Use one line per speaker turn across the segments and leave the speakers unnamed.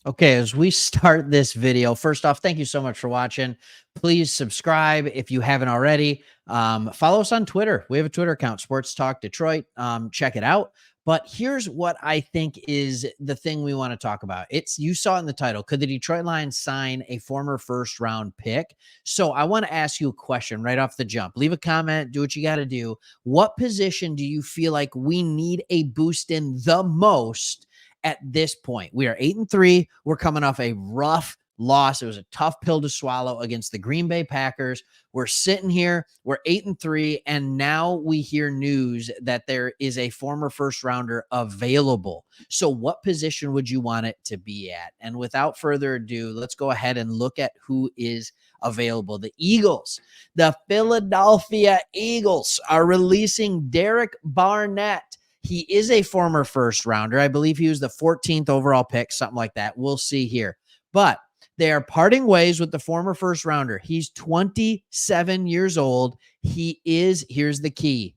Okay, as we start this video, first off, thank you so much for watching. Please subscribe if you haven't already. Follow us on Twitter. We have a Twitter account, Sports Talk Detroit. Check it out. But here's what I think is the thing we want to talk about. You saw it in the title. Could the Detroit Lions sign a former first round pick? So I want to ask you a question right off the jump. Leave a comment, do what you got to do. What position do you feel like we need a boost in the most at this point? We are 8-3. We're coming off a rough loss. It was a tough pill to swallow against the Green Bay Packers. We're sitting here, we're 8-3, and now we hear news that there is a former first rounder available. So what position would you want it to be at? And without further ado, let's go ahead and look at who is available. The Eagles, the Philadelphia Eagles, are releasing Derek Barnett. He is a former first rounder. I believe he was the 14th overall pick, something like that. We'll see here. But they are parting ways with the former first rounder. He's 27 years old. Here's the key.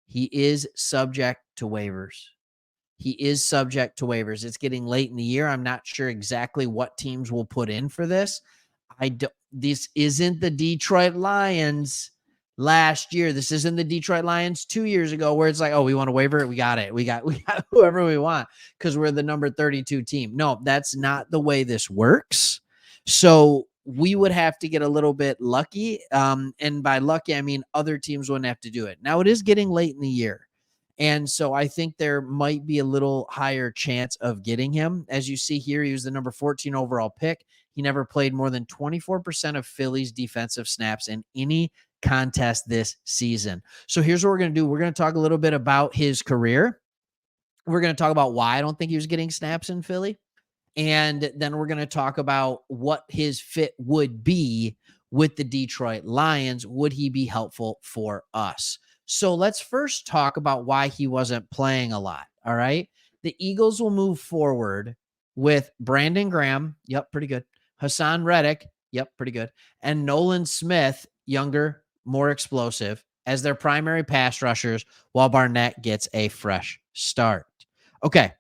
He is subject to waivers. It's getting late in the year. I'm not sure exactly what teams will put in for this. This isn't the Detroit Lions last year. This isn't the Detroit Lions 2 years ago where it's like, oh, we want to waiver it. We got it. We got whoever we want because we're the number 32 team. No, that's not the way this works. So we would have to get a little bit lucky. And by lucky, I mean other teams wouldn't have to do it. Now it is getting late in the year. And so I think there might be a little higher chance of getting him. As you see here, he was the number 14 overall pick. He never played more than 24% of Philly's defensive snaps in any contest this season. So here's what we're going to do. We're going to talk a little bit about his career. We're going to talk about why I don't think he was getting snaps in Philly. And then we're going to talk about what his fit would be with the Detroit Lions. Would he be helpful for us? So let's first talk about why he wasn't playing a lot. All right. The Eagles will move forward with Brandon Graham. Yep. Pretty good. Hassan Reddick. Yep. Pretty good. And Nolan Smith, younger, more explosive, as their primary pass rushers, while Barnett gets a fresh start. Okay.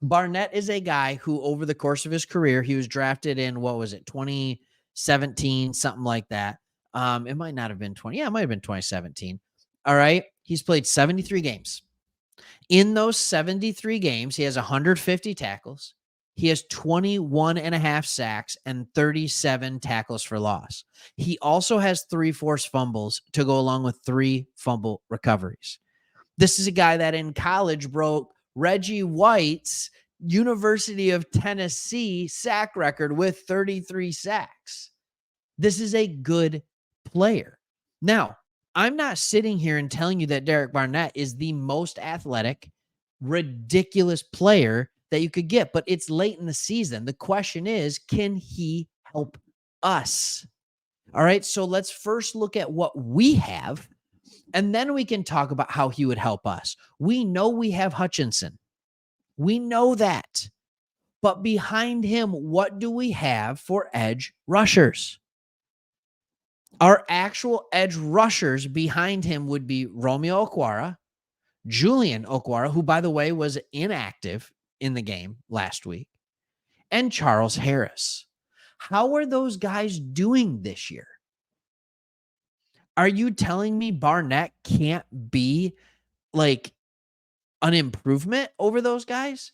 Barnett is a guy who, over the course of his career, he was drafted in, 2017, something like that. It might not have been 20. Yeah, it might have been 2017. All right. He's played 73 games. In those 73 games, he has 150 tackles. He has 21 and a half sacks and 37 tackles for loss. He also has 3 forced fumbles to go along with 3 fumble recoveries. This is a guy that in college broke Reggie White's University of Tennessee sack record with 33 sacks. This is a good player. Now, I'm not sitting here and telling you that Derek Barnett is the most athletic, ridiculous player that you could get, but it's late in the season. The question is, can he help us? All right, so let's first look at what we have, and then we can talk about how he would help us. We know we have Hutchinson. We know that. But behind him, what do we have for edge rushers? Our actual edge rushers behind him would be Romeo Okwara, Julian Okwara, who, by the way, was inactive in the game last week, and Charles Harris. How are those guys doing this year? Are you telling me Barnett can't be like an improvement over those guys?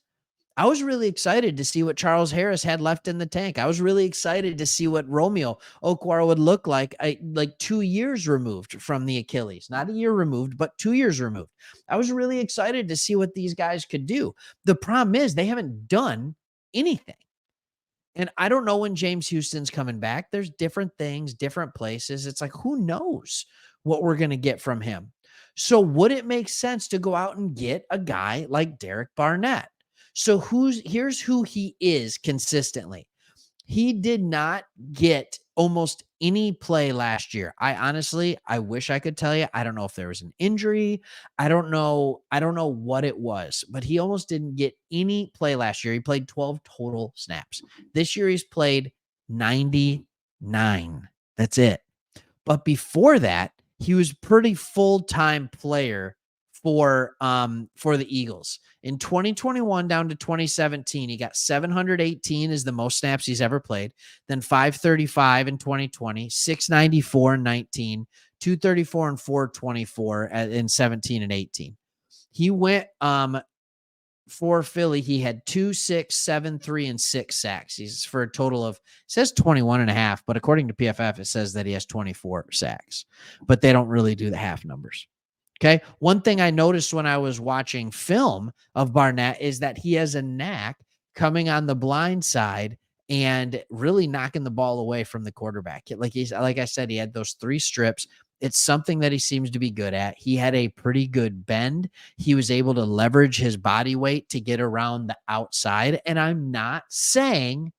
I was really excited to see what Charles Harris had left in the tank. I was really excited to see what Romeo Okwara would look like 2 years removed from the Achilles. Not a year removed, but 2 years removed. I was really excited to see what these guys could do. The problem is they haven't done anything. And I don't know when James Houston's coming back. There's different things, different places. It's like, who knows what we're going to get from him? So would it make sense to go out and get a guy like Derek Barnett? So here's who he is consistently. He did not get almost any play last year. I wish I could tell you. I don't know if there was an injury. I don't know what it was, but he almost didn't get any play last year. He played 12 total snaps. This year he's played 99. That's it. But before that, he was pretty full-time player for the Eagles. In 2021 down to 2017, he got 718 is the most snaps he's ever played. Then 535 in 2020, 694 in 19, 234 and 424 in 17 and 18. He went for Philly, he had 2, 6, 7, 3, and 6 sacks. He's for a total of, it says 21 and a half, but according to PFF, it says that he has 24 sacks, but they don't really do the half numbers. Okay. One thing I noticed when I was watching film of Barnett is that he has a knack coming on the blind side and really knocking the ball away from the quarterback. Like I said, he had those 3 strips. It's something that he seems to be good at. He had a pretty good bend. He was able to leverage his body weight to get around the outside. And I'm not saying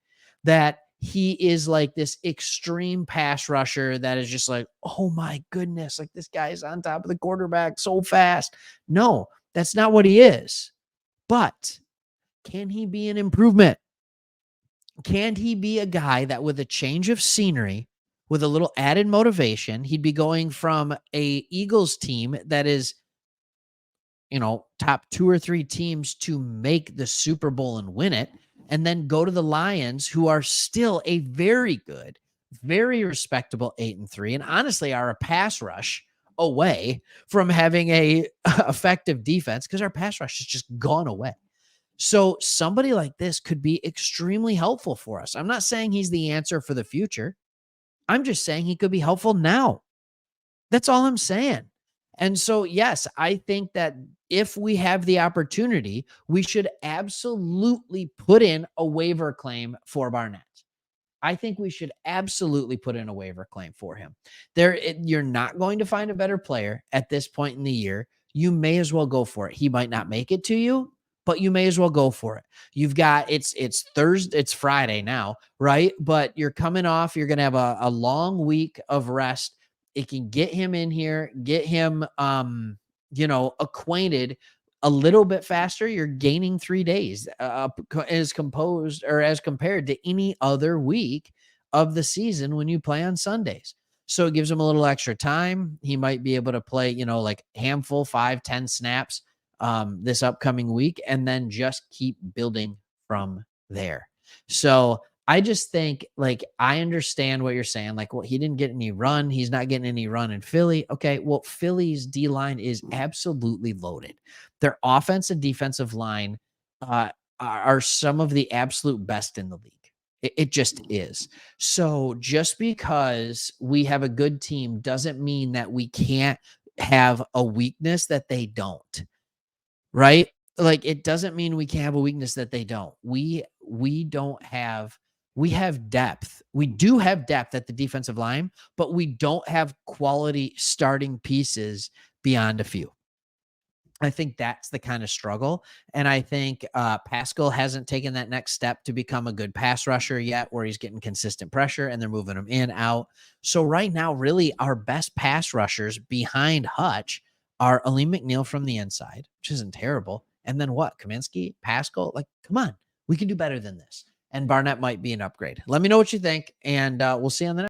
that he is like this extreme pass rusher that is just like, oh my goodness, like this guy is on top of the quarterback so fast. No, that's not what he is. But can he be an improvement? Can he be a guy that with a change of scenery, with a little added motivation, he'd be going from a Eagles team that is, top 2 or 3 teams to make the Super Bowl and win it, and then go to the Lions, who are still a very good, very respectable 8-3, and honestly are a pass rush away from having a effective defense because our pass rush has just gone away. So somebody like this could be extremely helpful for us. I'm not saying he's the answer for the future. I'm just saying he could be helpful now. That's all I'm saying. And so, yes, I think that if we have the opportunity, we should absolutely put in a waiver claim for Barnett. I think we should absolutely put in a waiver claim for him. You're not going to find a better player at this point in the year. You may as well go for it. He might not make it to you, but you may as well go for it. You've got it's Thursday, it's Friday now, right? But you're coming off, you're gonna have a long week of rest. It can get him in here, get him acquainted a little bit faster. You're gaining 3 days as compared to any other week of the season when you play on Sundays. So it gives him a little extra time. He might be able to play, like handful 5-10 snaps this upcoming week, and then just keep building from there. So I just think, like, I understand what you're saying. Like, well, he didn't get any run. He's not getting any run in Philly. Okay. Well, Philly's D line is absolutely loaded. Their offense and defensive line are some of the absolute best in the league. It just is. So just because we have a good team doesn't mean that we can't have a weakness that they don't. Right? Like, it doesn't mean we can't have a weakness that they don't. We have depth. We do have depth at the defensive line, but we don't have quality starting pieces beyond a few. I think that's the kind of struggle. And I think Pascal hasn't taken that next step to become a good pass rusher yet, where he's getting consistent pressure and they're moving him in, out. So right now, really, our best pass rushers behind Hutch are Aleem McNeil from the inside, which isn't terrible. And then what? Kaminsky, Pascal? Like, come on. We can do better than this. And Barnett might be an upgrade. Let me know what you think, and we'll see you on the next.